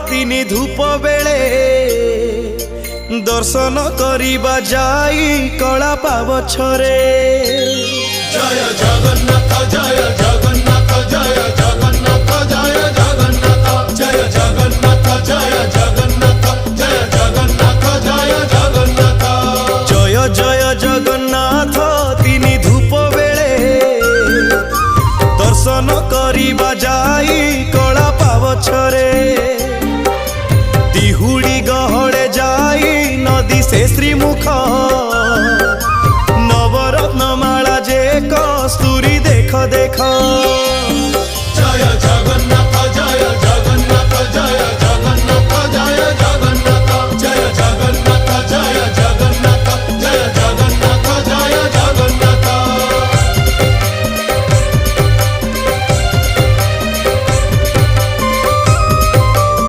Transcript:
दिन धूप बेले दर्शन करिबा जाई कला पावछरे। जय जगन्नाथ जय जगन्नाथ जय जगन्नाथ जय जगन्नाथ जय जगन्नाथ जय जगन्नाथ जय जगन्नाथ जय जगन्नाथ जय जय जगन्नाथ दिन धूप बेले दर्शन करिबा जाई कला पावछरे। दिहुड़ी गहड़े जाई नदी से श्रीमुख